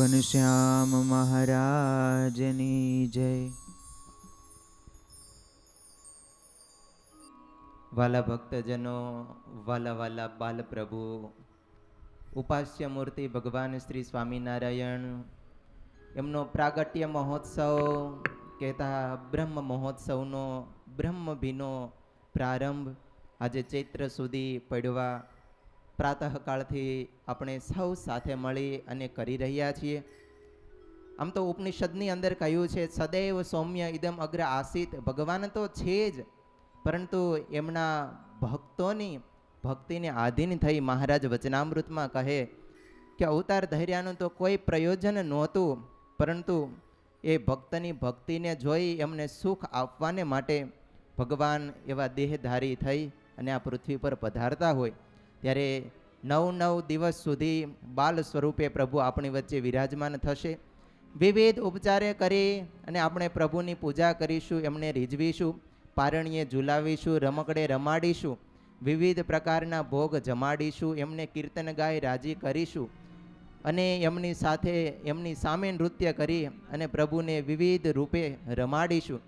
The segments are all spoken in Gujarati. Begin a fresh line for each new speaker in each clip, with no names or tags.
ઘનશ્યામ મહારાજની જય.
વાલા ભક્તજનો, વાલા વાલા બાલ પ્રભુ, ઉપાસ્ય મૂર્તિ ભગવાન શ્રી સ્વામિનારાયણ, એમનો પ્રાગટ્ય મહોત્સવ કહેતા બ્રહ્મ મહોત્સવનો બ્રહ્મભીનો પ્રારંભ આજે ચૈત્ર સુધી પડવા પ્રાતઃકાળથી આપણે સૌ સાથે મળી અને કરી રહ્યા છીએ. આમ તો ઉપનિષદની અંદર કહ્યું છે, સદૈવ સૌમ્ય ઇદમ અગ્ર આસિત. ભગવાન તો છે જ, પરંતુ એમના ભક્તોની ભક્તિને આધીન થઈ મહારાજ વચનામૃતમાં કહે કે અવતાર ધર્યાનું તો કોઈ પ્રયોજન નહોતું, પરંતુ એ ભક્તની ભક્તિને જોઈ એમને સુખ આપવાને માટે ભગવાન એવા દેહધારી થઈ અને આ પૃથ્વી પર પધારતા હોય ત્યારે 9 દિવસ સુધી બાલ સ્વરૂપે પ્રભુ આપણી વચ્ચે વિરાજમાન થશે. વિવિધ ઉપચારે કરી અને આપણે પ્રભુની પૂજા કરીશું, એમને રીઝવીશું, પારણીએ ઝુલાવીશું, રમકડે રમાડીશું, વિવિધ પ્રકારના ભોગ જમાડીશું, એમને કીર્તન ગાય રાજી કરીશું અને એમની સાથે એમની સામે નૃત્ય કરી અને પ્રભુને વિવિધ રૂપે રમાડીશું.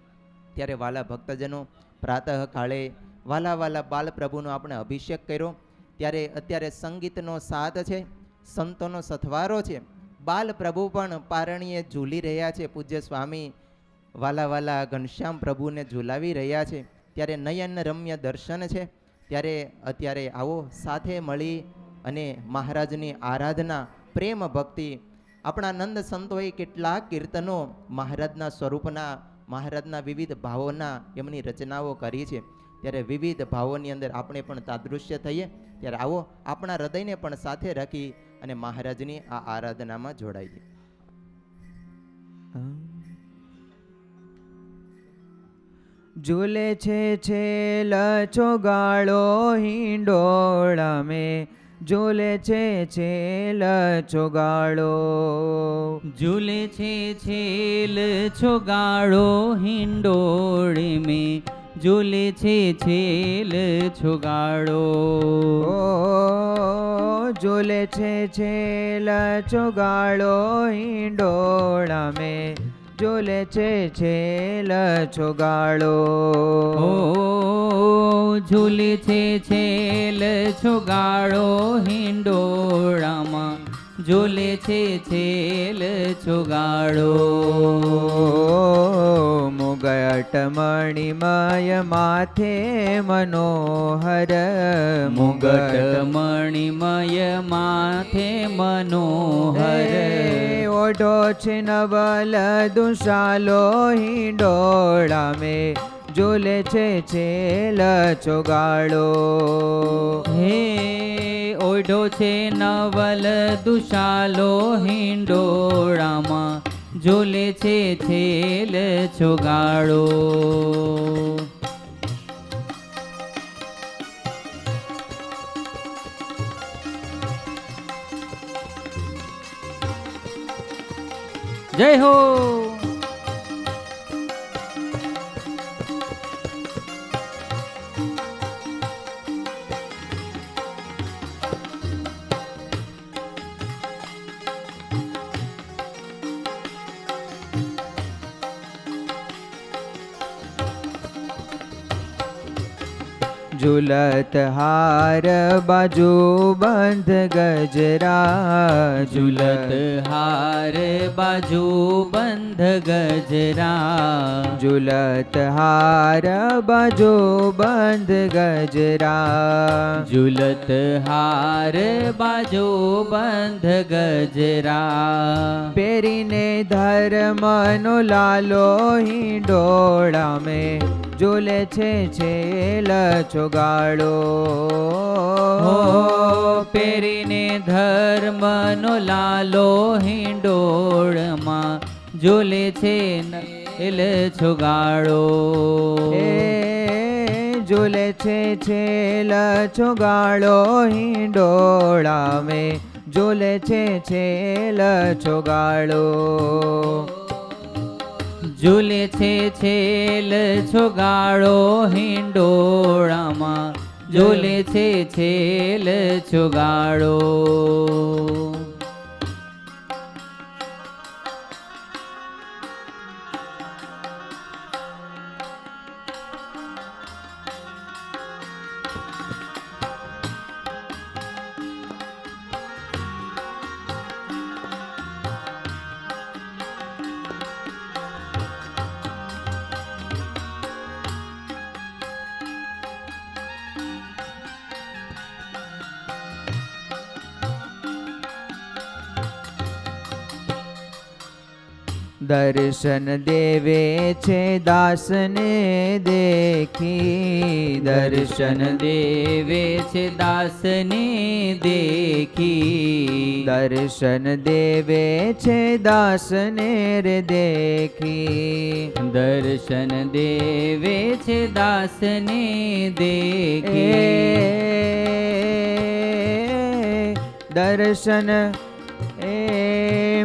ત્યારે વાલા ભક્તજનો, પ્રાતઃકાળે વાલા વાલા બાલ પ્રભુનો આપણે અભિષેક કર્યો. ત્યારે અત્યારે સંગીતનો સાથ છે, સંતોનો સથવારો છે. બાલ પ્રભુ પણ પારણીએ ઝૂલી રહ્યા છે. પૂજ્ય સ્વામી વાલા વાલા ઘનશ્યામ પ્રભુને ઝુલાવી રહ્યા છે. ત્યારે નયન રમ્ય દર્શન છે. ત્યારે અત્યારે આવો સાથે મળી અને મહારાજની આરાધના, પ્રેમ ભક્તિ, આપણા નંદ સંતોએ કેટલાક કીર્તનો મહારાજના સ્વરૂપના, મહારાજના વિવિધ ભાવોના એમની રચનાઓ કરી છે. ત્યારે વિવિધ ભાવોની અંદર આપણે પણ તાદૃશ્ય થઈએ. ત્યારે આવો આપણા હૃદયને પણ સાથે રાખી અને મહારાજની આ આરાધનામાં જોડાઈએ.
ઝૂલે છે છેલ ચોગાળો હિંડોળા મેં, ઝૂલે છે છેલ ચોગાળો.
ઝૂલે છે છેલ ચોગાળો હિંડોળે મેં, ઝૂલે છે છેલ ચોગાળો.
ઝૂલે છે છેલ ચોગાળો હિંડોળા મેં, ઝૂલે છે છેલ ચોગાળો.
ઝૂલે છે છેલ ચોગાળો હિંડોળામાં, ઝૂલે છે છેલ ચોગાળો.
મુગટ મણિમય માથે મનોહર,
મુગટ મણિમય માથે મનોહર.
ઓઢો છે નવલ દુશાલો હિંડોળા મેં, ઝૂલે છે છેલ ચોગાળો.
હે ઓઢો છે નવલ દુશાલો હિંડોળામાં, ઝૂલે છે છેલ ચોગાળો. જય હો.
ઝુલત હાર બાજુ બંધ ગજરા,
ઝુલત હાર બાજુ બંધ ગજરા.
ઝુલત હાર બાજુ બંધ ગજરા.
ઝુલત હાર બાજુ બંધ ગજરા.
પહેરીને ધર્મનો લાલો હિંડોળા મેં, ઝૂલે છે છેલ ચોગાળો.
પહેરીને ધર્મનો લાલો હિંડોળમાં, ઝૂલે છે છેલ ચોગાળો.
ઝૂલે છે છેલ ચોગાળો હિંડોળા મેં, ઝૂલે છે છેલ ચોગાળો.
ઝૂલે છે છેલ ચોગાળો હિંડોળામાં, ઝૂલે છે છેલ ચોગાળો.
દર્શન દેવે છે દાસને દેખી,
દર્શન દેવે છે દાસને દેખી,
દર્શન દેવે છે દાસને રે દેખી,
દર્શન દેવે છે દાસને દેખી,
દર્શન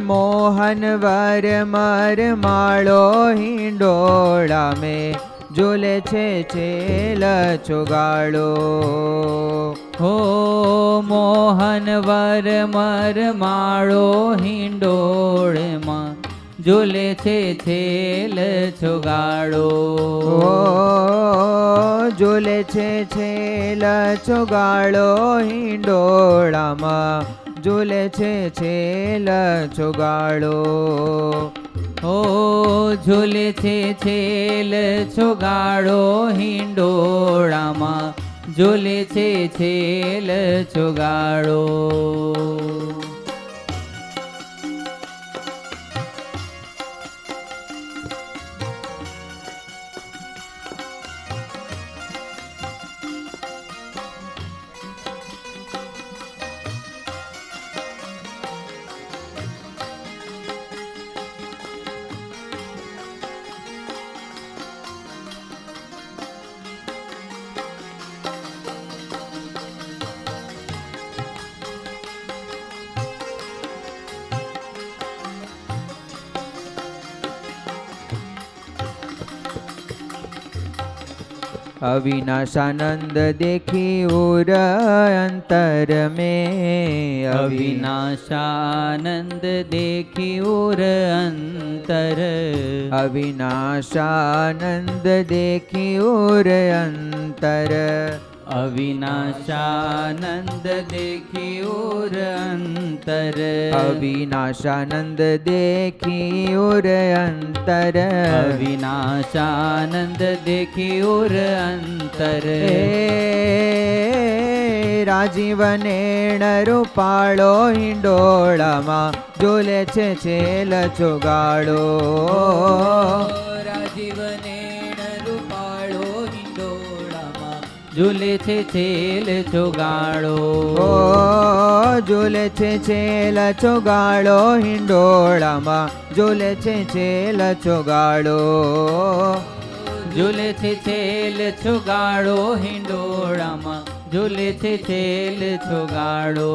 મોહન વર મર માળો હિંડોળા મેં ઝૂલે છે છેલ ચોગાળો.
હો મોહન વર મર માળો હિંડોળમાં ઝૂલે છે છેલ ચોગાળો.
ઓ ઝૂલે છે છેલ ચોગાળો હિંડોળામાં ઝૂલે છે છેલ ચોગાળો.
હો ઝૂલે છે છેલ ચોગાળો હિંડોળામાં ઝૂલે છે છેલ ચોગાળો.
अविनाशानंद देखी उर अंतर में,
अविनाशानंद देखी उर अंतर,
अविनाशानंद देखी उर अंतर,
अविनाशानंद देखी उर अंतर,
अविनाशानंद देखी उर अंतर,
अविनाशानंद देखी उर अंतर.
રાજીવનેણ રૂપાળો હિંડોળામાં ઝૂલે છે છેલ ચોગાળો.
રાજીવનેણ રૂપાળો હિંડોળામાં ઝૂલે છે છેલ ચોગાળો.
ઓ ઝૂલે છે છેલ ચોગાળો હિંડોળામાં ઝૂલે છે છેલ ચોગાળો.
ઝૂલે છે છેલ ચોગાળો હિંડોળામાં ઝૂલે છે છેલ ચોગાળો.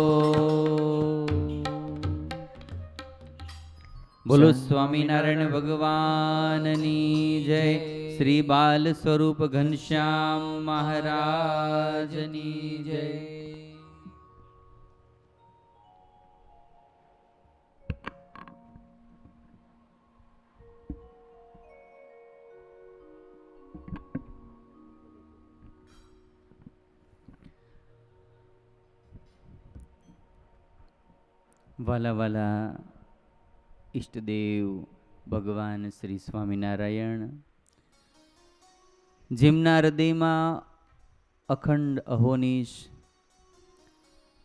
બોલો સ્વામિનારાયણ ભગવાનની જય. શ્રી બાલ સ્વરૂપ ઘનશ્યામ મહારાજની જય. વાલા વાલા ઈષ્ટદેવ ભગવાન શ્રી સ્વામિનારાયણ, જેમના હૃદયમાં અખંડ અહોનિશ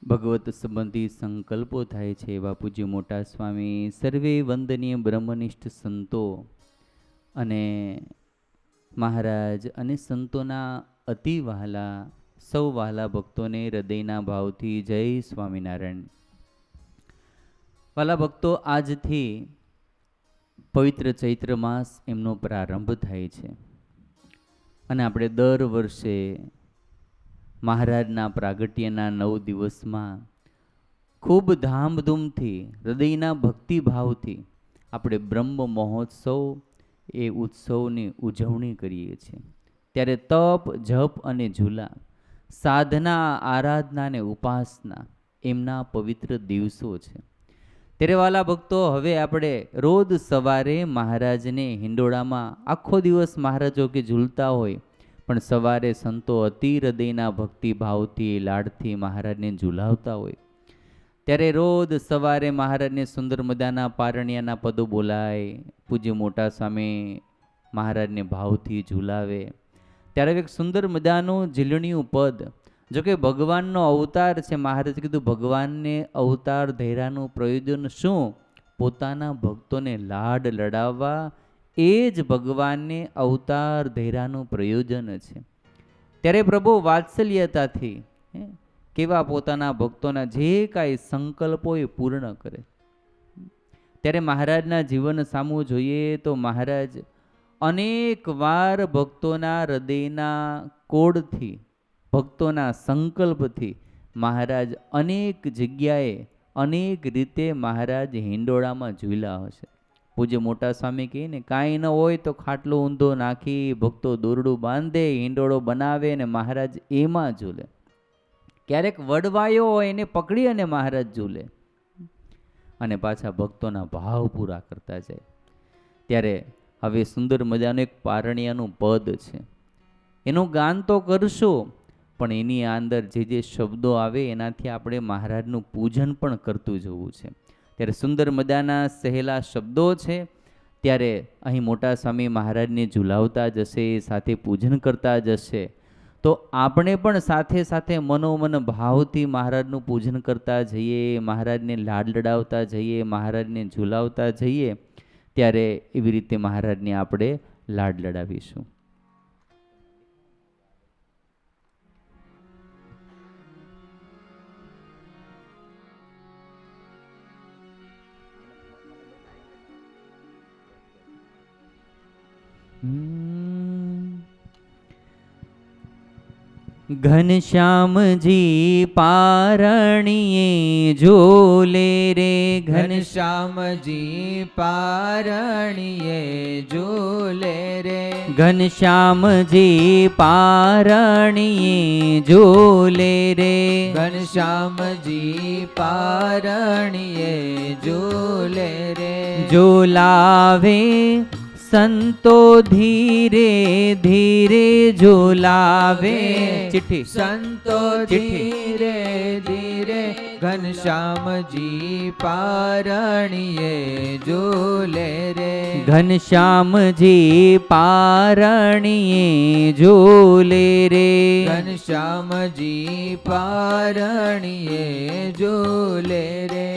ભગવત સંબંધી સંકલ્પો થાય છે એવા પૂજ્ય મોટા સ્વામી, સર્વે વંદનીય બ્રહ્મનિષ્ઠ સંતો અને મહારાજ અને સંતોના અતિ વહાલા સૌ વહાલા ભક્તોને હૃદયના ભાવથી જય સ્વામિનારાયણ. વાલા ભક્તો, આજથી પવિત્ર ચૈત્ર માસ એમનો પ્રારંભ થાય છે અને આપણે દર વર્ષે મહારાજના પ્રાગટ્યના 9 દિવસમાં ખૂબ ધામધૂમથી હૃદયના ભક્તિભાવથી આપણે બ્રહ્મ મહોત્સવ એ ઉત્સવની ઉજવણી કરીએ છીએ. ત્યારે તપ, જપ અને ઝૂલા, સાધના, આરાધના અને ઉપાસના એમના પવિત્ર દિવસો છે. ત્યારે વાલા ભક્તો, હવે આપણે રોજ સવારે મહારાજને હિંડોળામાં આખો દિવસ મહારાજો કે ઝૂલતા હોય, પણ સવારે સંતો અતિ હૃદયના ભક્તિભાવથી લાડથી મહારાજને ઝૂલાવતા હોય. ત્યારે રોજ સવારે મહારાજને સુંદર મજાના પારણિયાના પદો બોલાય, પૂજ્ય મોટા સ્વામી મહારાજને ભાવથી ઝૂલાવે. ત્યારે એક સુંદર મજાનું ઝીલણિયું પદ, જો કે ભગવાનનો અવતાર છે, મહારાજ કીધું ભગવાનને અવતાર ધૈર્યાનું પ્રયોજન શું, પોતાના ભક્તોને લાડ લડાવવા એ જ ભગવાનને અવતાર ધૈર્યાનું પ્રયોજન છે. ત્યારે પ્રભુ વાત્સલ્યતાથી કેવા પોતાના ભક્તોના જે કાંઈ સંકલ્પો એ પૂર્ણ કરે. ત્યારે મહારાજના જીવન સામું જોઈએ તો મહારાજ અનેક વાર ભક્તોના હૃદયના કોડથી, ભક્તોના સંકલ્પથી મહારાજ અનેક જગ્યાએ અનેક રીતે મહારાજ હિંડોળામાં ઝૂલ્યા હશે. પૂજ્ય મોટા સ્વામી કહે ને, કાંઈ ન હોય તો ખાટલો ઊંધો નાખી ભક્તો દોરડું બાંધે, હિંડોળો બનાવે અને મહારાજ એમાં ઝૂલે. ક્યારેક વડવાયો હોય એને પકડી અને મહારાજ ઝૂલે અને પાછા ભક્તોના ભાવ પૂરા કરતા જાય. ત્યારે હવે સુંદર મજાનું એક પારણિયાનું પદ છે, એનું ગાન તો કરશો, પણ એની અંદર જે જે શબ્દો આવે એનાથી આપણે મહારાજનું પૂજન પણ કરતું જવું છે. ત્યારે સુંદર મજાના સહેલા શબ્દો છે. ત્યારે અહીં મોટા સ્વામી મહારાજને ઝુલાવતા જશે, સાથે પૂજન કરતા જશે, તો આપણે પણ સાથે સાથે મનોમન ભાવથી મહારાજનું પૂજન કરતા જઈએ, મહારાજને લાડ લડાવતા જઈએ, મહારાજને ઝુલાવતા જઈએ. ત્યારે એવી રીતે મહારાજને આપણે લાડ લડાવીશું. ઘનશ્યામજી પારણીએ ઝૂલે રે,
ઘનશ્યામજી પારણીએ ઝૂલે રે,
ઘનશ્યામજી પારણીએ ઝૂલે રે,
ઘનશ્યામજી પારણીએ ઝૂલે રે,
ઝુલાવે સંતો ધીરે ધીરે ઝુલાવે. ચિઠ્ઠી
સંતો ધીરે ધીરે ઘનશ્યામજી પારણીએ ઝૂલે રે,
ઘનશ્યામજી પારણીએ ઝૂલે રે,
ઘનશ્યામજી પારણીએ ઝૂલે રે.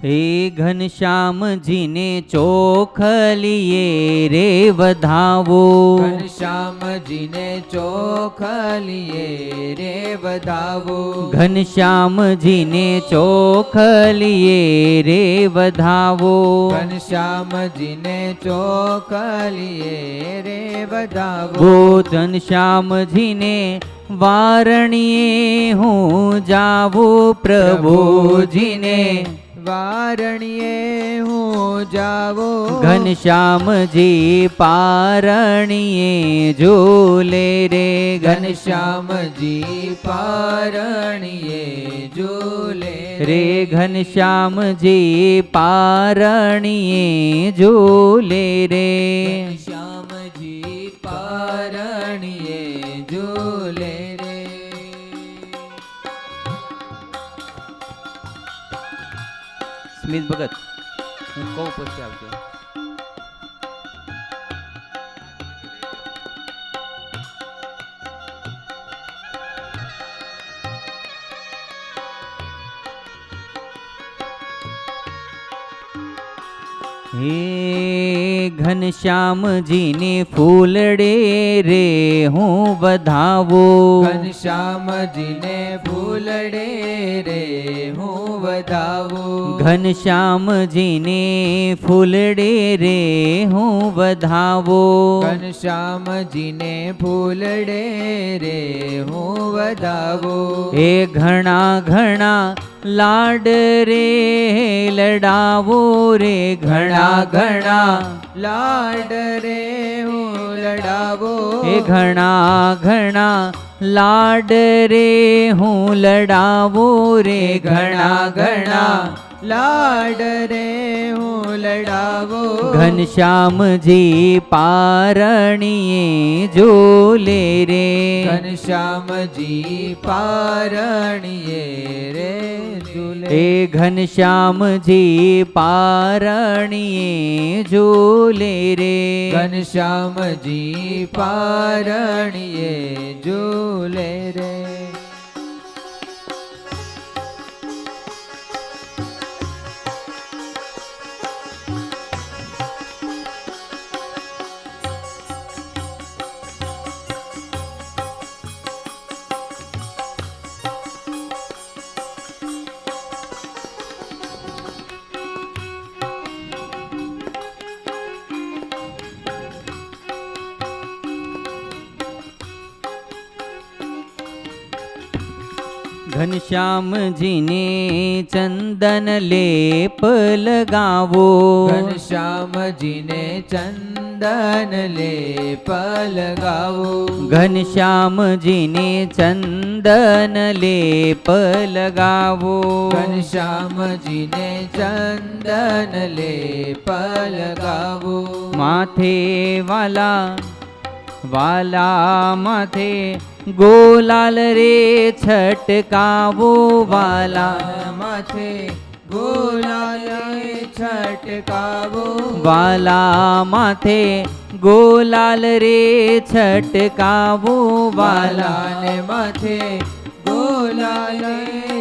હે ઘનશ્યામજીને ચોખલીએ રે વધાવો,
ઘનશ્યામજીને ચોખલીએ રે વધાવો,
ઘનશ્યામજીને ચોખલીએ રે વધાવો,
ઘનશ્યામજીને ચોખલીએ રે વધાવો,
ગો ઘનશ્યામજીને વારણીએ હું જાવું પ્રભુજીને,
વારણીએ હું જાવો,
ઘનશ્યામજી પારણીએ ઝૂલે રે,
ઘનશ્યામજી પારણીએ ઝૂલે
રે, ઘનશ્યામજી પારણીએ ઝૂલે રે,
ઘનશ્યામજી પારણીએ ઝૂલે રે.
સ્મિત ભગત, હું કહું પછી આવજો. હે ઘનશ્યામજીને ફૂલડે રે હું વધાવું,
ઘનશ્યામજીને ફૂલડે રે હું વધાવું,
ઘનશ્યામજીને ફૂલડે રે હું વધાવું,
ઘનશ્યામજીને ફૂલડે રે હું વધાવું,
એ ઘણા ઘણા લાડ રે લડાવો રે, ઘણા ઘણા
લાડ રે હું લડાવો
એ ઘણા ઘણા લાડ રે હું લડાવું રે
ઘણા ઘણા લાડ રે હું લડાવો
ઘનશ્યામજી પારણીએ જોલે રે
ઘનશ્યામજી પારણીએ રે ઝૂલે
એ ઘનશ્યામજી પારણીએ જોલે રે
ઘનશ્યામજી પારણીએ ઝૂલે રે
ઘનશ્યામજીને ચંદન લેપ લગાવો
ઘનશ્યામજીને ચંદન લેપ લગાવો
ઘનશ્યામજીને ચંદન લેપ લગાવો
ઘનશ્યામજીને ચંદન લેપ લગાવો
માથે વાલા વાલા માથે ગોલાલ રે છટકાવો વાલા
માથે ગોલાલ છટકાવો
વાલા માથે ગોલાલ રે છટકાવો વાલા
વાલાને માથે ગોલાલ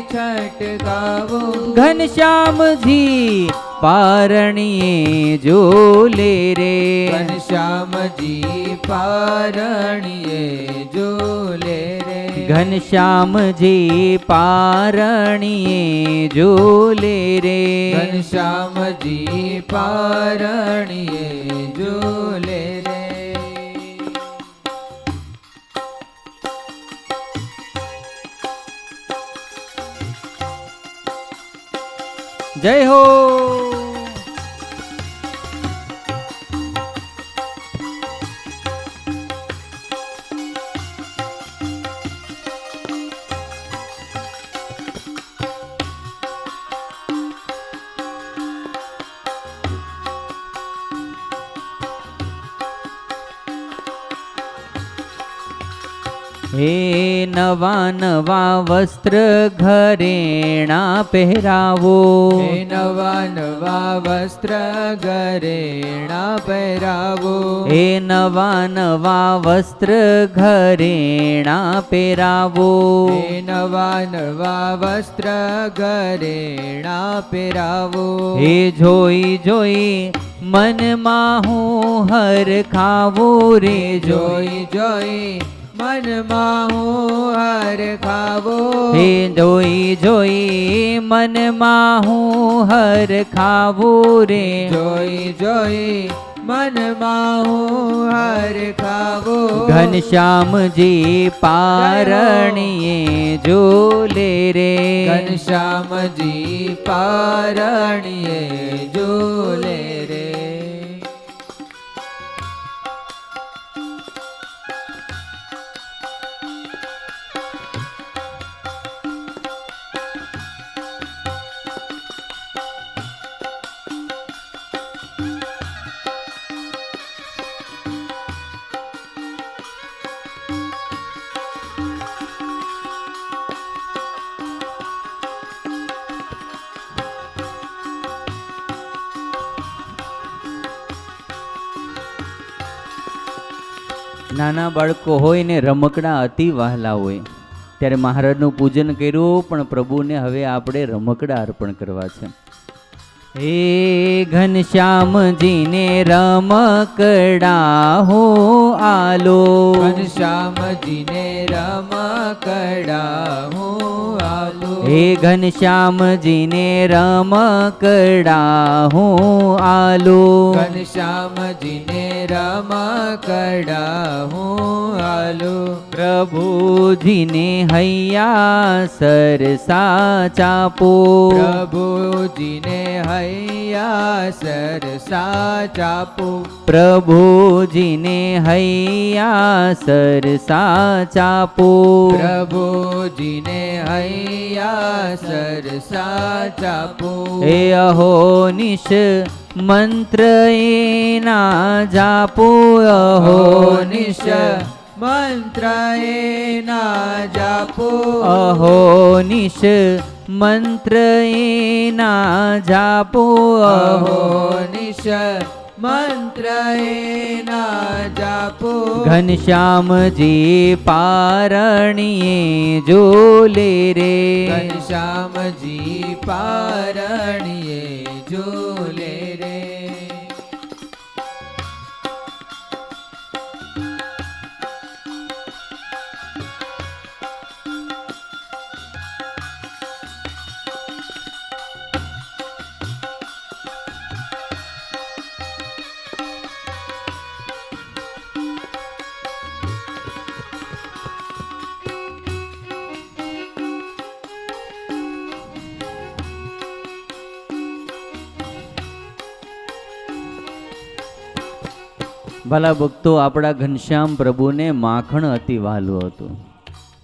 છટકાવો
ઘનશ્યામજી પારણીએ જોલે રે
ઘનશ્યામજી પારણીએ ઝૂલે રે
ઘનશ્યામજી પારણીએ જોલે રે
ઘનશ્યામજી પારણીએ ઝૂલે રે
જય હો હે નવા નવા વસ્ત્ર ઘરેણા પહેરાવો
હે નવા નવા વસ્ત્ર ઘરેણા પહેરાવો
હે નવા નવા વસ્ત્ર ઘરેણા પહેરાવો
હે નવા નવા વસ્ત્ર ઘરેણા પહેરાવો
હે જોઈ જોઈ મનમાં હું હર ખાવો રે
જોઈ જોઈ મનમાં હું હર ખાવો
હે જોઈ જોઈ મનમાં હું હર ખાવો રે
જોઈ જોઈ મનમાં હું હર ખાવો
ઘનશ્યામજી પારણીએ જોલે રે
ઘનશ્યામજી પારણીએ ઝૂલે રે
નાના બાળકો હોય ને રમકડા અતિ વહાલા હોય ત્યારે મહારાજનું પૂજન કર્યું પણ પ્રભુને હવે આપણે રમકડા અર્પણ કરવા છે હે ઘનશ્યામજીને રમકડા હો આલો
ઘનશ્યામજીને રમકડા હું આલું.
હે ઘનશ્યામજીને રમકડા હું આલું.
ઘનશ્યામજીને રમકડા હું આલું.
પ્રભુજીને હૈયા સરસા ચાપો.
પ્રભુજીને હૈયા સરસા ચાપો.
પ્રભુજીને હૈયા સરસા ચાપો.
પ્રભુજીને હૈયા સરસા ચાપો.
હે અહોનિશ મંત્ર એના જાપો.
અહોનિશ
અહોનિશ
મંત્ર એના જાપો.
અહોનિશ મંત્ર એના જાપો.
અહોનિશ મંત્ર એના જાપો.
ઘનશ્યામજી પારણીએ જોલે રે.
ઘનશ્યામજી પારણીએ ઝૂલે રે.
ભલા ભક્તો, આપણા ઘનશ્યામ પ્રભુને માખણ અતિ વહાલું હતું.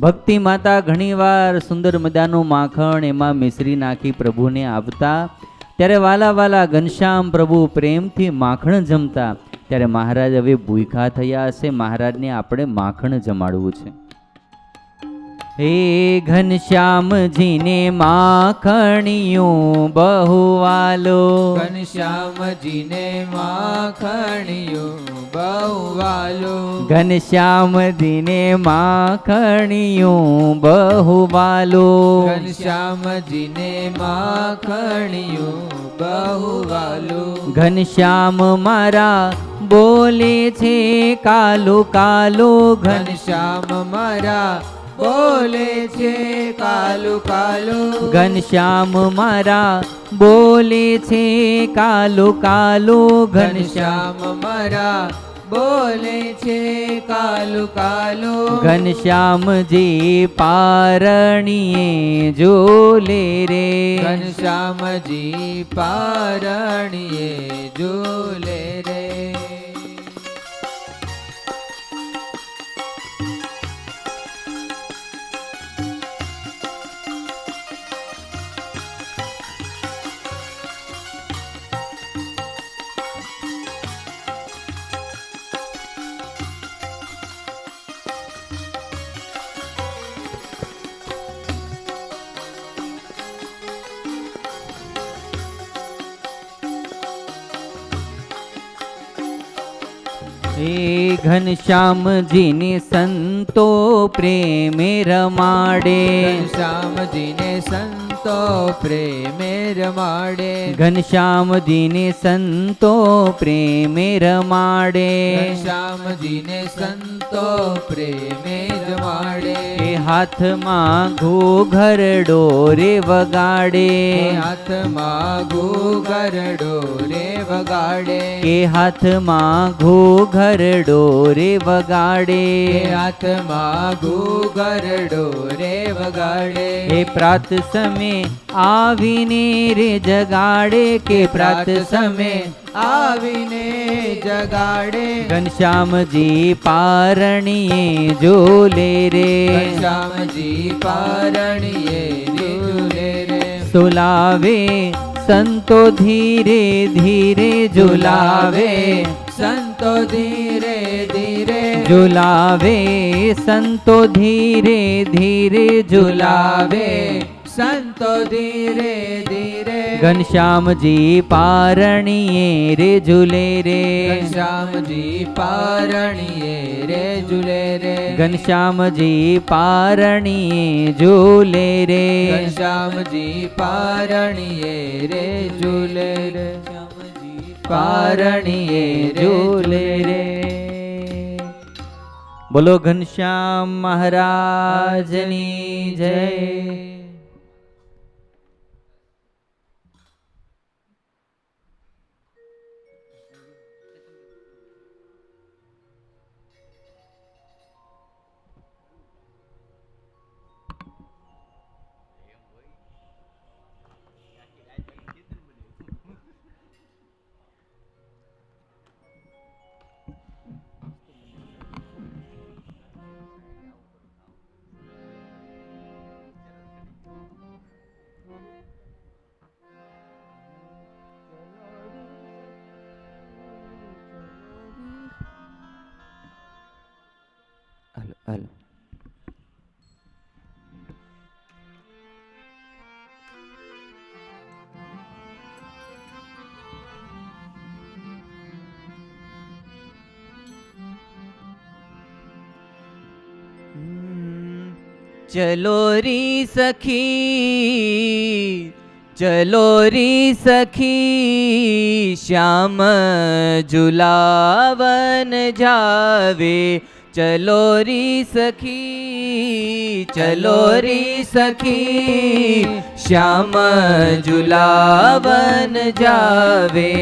ભક્તિ માતા ઘણીવાર સુંદર મજાનું માખણ એમાં મિશ્રી નાખી પ્રભુને આપતા. ત્યારે વાલા વાલા ઘનશ્યામ પ્રભુ પ્રેમથી માખણ જમતા. ત્યારે મહારાજ હવે ભૂખ્યા થયા હશે, મહારાજને આપણે માખણ જમાડવું છે. હે ઘનશ્યામજીને માખણિયું બહુ વાલો.
ઘનશ્યામજીને માખણિયું બહુ વાલો.
ઘનશ્યામજીને માખણિયું બહુ વાલો.
ઘનશ્યામજીને માખણિયું બહુ વાલો.
ઘનશ્યામ મારા બોલે છે કાલો કાલો.
ઘનશ્યામ મારા બોલે છે કાલુ કાલુ.
ઘનશ્યામ મારા બોલે છે કાલો કાલો.
ઘનશ્યામ મારા બોલે છે કાલુ કાલુ.
ઘનશ્યામજી પારણીએ જોલે રે.
ઘનશ્યામજી પારણીએ ઝૂલે રે.
હે ઘનશ્યામજીને સંતો પ્રેમે રમાડે.
ઘનશ્યામજીને સંતો પ્રેમે રમાડે.
ઘનશ્યામજીને સંતો પ્રેમે રમાડે.
ઘનશ્યામજીને સંતો પ્રેમે રમાડે.
એ હાથમાં ઘૂઘરડો રે વગાડે.
હાથમાં ઘૂઘરડો રે વગાડે.
કે હાથમાં ઘૂઘરડો રે વગાડે.
હાથમાં ઘૂઘરડો રે વગાડે.
હે પ્રાત સમય આવીને રે જગાડે. કે પ્રાત સમય
આવીને જગાડે.
ઘનશ્યામજી પારણીએ જોલે રે.
ઘનશ્યામજી પારણીએ ઝૂલે રે.
સુલાવે સંતો ધીરે ધીરે ઝુલાવે.
સંતો ધીરે ધીરે
ઝુલાવે સંતો ધીરે ધીરે ઝુલાવે.
સંતો ધીરે ધીરે.
ઘનશ્યામજી પારણીએ રે ઝૂલે રે.
ઘનશ્યામજી પારણીએ રે ઝૂલે રે.
ઘનશ્યામજી પારણીએ ઝૂલે રે.
ઘનશ્યામજી પારણીએ રે ઝૂલે રે. પારણીએ
ઝૂલે રે. બોલો ઘનશ્યામ મહારાજની જય. હાલો. ચલો રી સખી, ચલો રી સખી, શ્યામ ઝુલાવન જાવે. ચલો રી સખી, ચલો રી સખી, શ્યામ ઝુલાવન જાવે.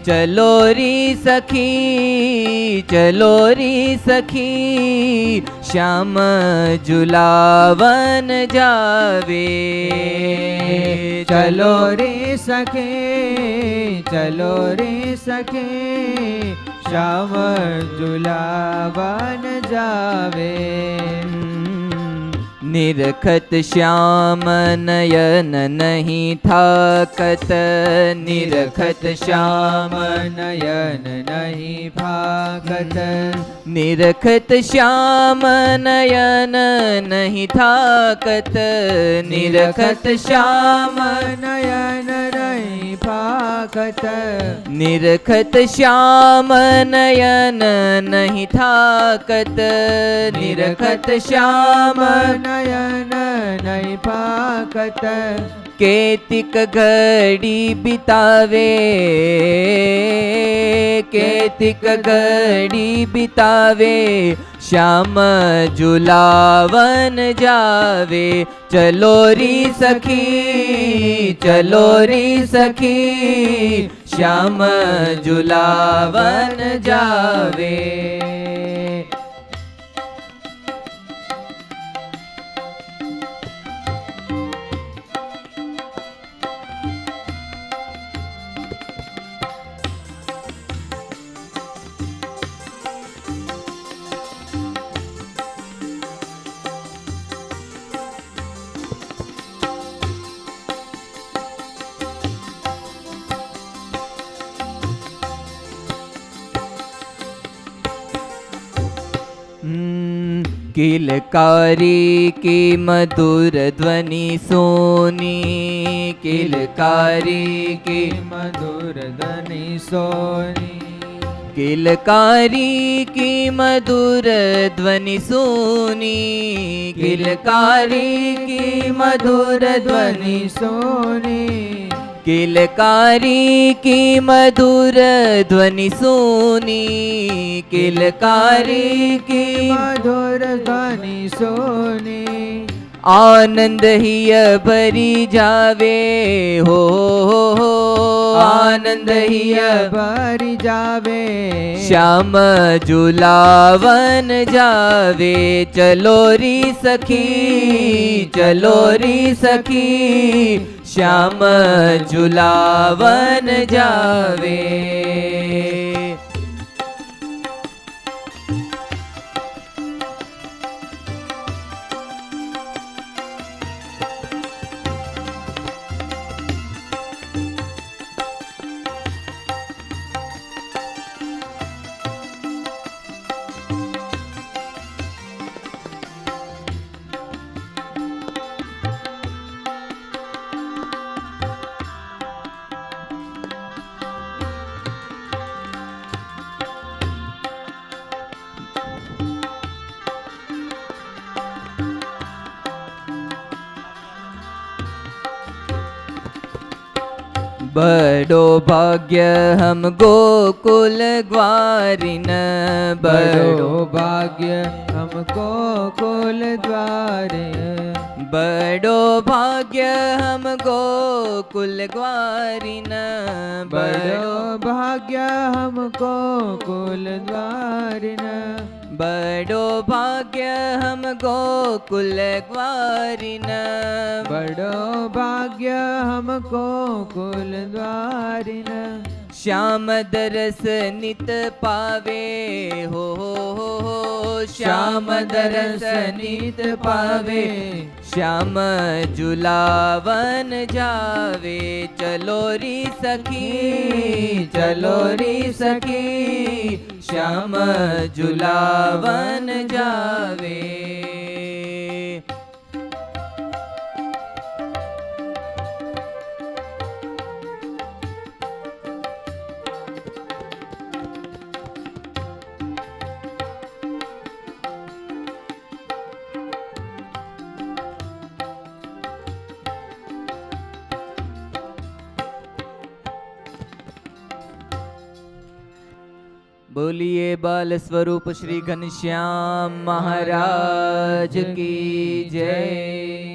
ચલો રી સખી, ચલો રી સખી, શ્યામ ઝુલાવન જાવે.
ચલો રે સખે, ચલો રે સખે, શ્યામ ઝુલાવન જાવે.
નિરખત શ્યામ નયન નહીં થાકત. નિરખત શ્યામ
નયન નહીં ભાગત.
નિરખત શ્યામ નયન નહીં થાકત. નિરખત શ્યામ
નયન નહીં ભાગત.
નિરખત શ્યામ નયન નહીં થાકત. નિરખત શ્યામ
નયન નહીં ભાગત.
કેતિક ઘડી બિતાવે, કેતિક ઘડી બિતાવે, શ્યામ ઝુલાવન જાવે. ચલો રી સખી, ચલો રી સખી, શ્યામ ઝુલાવન જાવે. किलकारी की मधुर ध्वनि सोनी. किलकारी की
मधुर ध्वनि सोनी.
किलकारी की मधुर ध्वनि सोनी.
किलकारी की मधुर ध्वनि सोनी.
किलकारी की मधुर ध्वनि सोनी. किलकारी की
मधुर ध्वनि सोनी.
आनंद हिय भरी जावे हो. आनंद हिय
भरी जावे.
श्याम झुलावन जावे. चलो री सखी, चलो री सखी, श्याम झुलावन जावे. बड़ो भाग्य हम गोकुल ग्वारिन.
बड़ो भाग्य हमको कुल द्वारे.
बड़ो भाग्य हम गोकुल ग्वारिन.
बड़ो भाग्य हमको कुल द्वारिन.
बड़ो भाग्य हम गोकुल ग्वारिन.
बड़ो भाग्य हमको कुल द्वारिन.
श्याम दरस नित पावे हो
श्याम दरस नित पावे
श्याम झुलावन जावे चलो री सखी
चलो री सखी
श्याम झुलावन जावे बोलिए बाल स्वरूप श्री घनश्याम महाराज की जय।